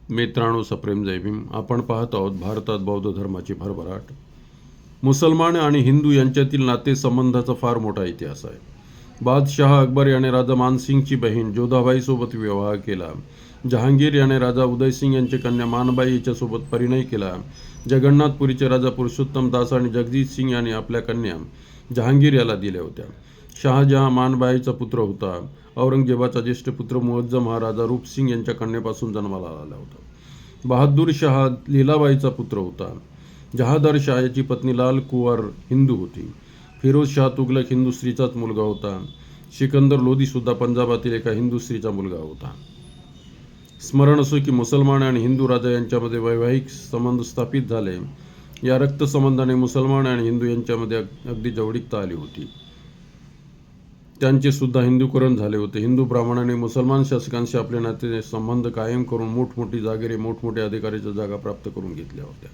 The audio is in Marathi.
मित्रांनो, सप्रेम जय भीम. आपण पाहत आहोत भारतात बौद्ध धर्माची भरभराट. मुसलमान आणि हिंदू यांच्यातील नातेसंबंधाचा फार मोठा इतिहास आहे. बादशाह अकबर याने राजा मानसिंगची बहीण जोधाबाईसोबत विवाह केला. जहांगीर याने राजा उदयसिंग यांची कन्या मानबाई हिच्यासोबत परिणय केला. जगन्नाथपुरीचे राजा पुरुषोत्तम दास आणि जगजीत सिंग यांनी आपल्या कन्या जहांगीर याला दिल्या होत्या. शहाजहा मानबाईचा पुत्र होता. औरंगजेबाचा ज्येष्ठ पुत्र मुअज्जम हा राजा रूपसिंग यांच्या कन्येपासून जन्माला आला होता. बहादूर शाह लीलाबाईचा पुत्र होता. जहादर शाह याची पत्नी लाल कुंवर हिंदू होती. फिरोज शाह तुगलक हिंदू स्त्रीचाच मुलगा होता. सिकंदर लोधी सुद्धा पंजाबातील एका हिंदू स्त्रीचा मुलगा होता. स्मरण असो की मुसलमान आणि हिंदू राजा यांच्यामध्ये वैवाहिक संबंध स्थापित झाले. या रक्तसंबंधाने मुसलमान आणि हिंदू यांच्यामध्ये अगदी जवळीकता आली होती. त्यांचे सुद्धा हिंदूकरण झाले होते. हिंदू ब्राह्मणांनी मुसलमान शासकांशी आपले नाते संबंध कायम करून मोठमोठी जागिरे, मोठमोठ्या अधिकाराच्या जागा प्राप्त करून घेतल्या होत्या.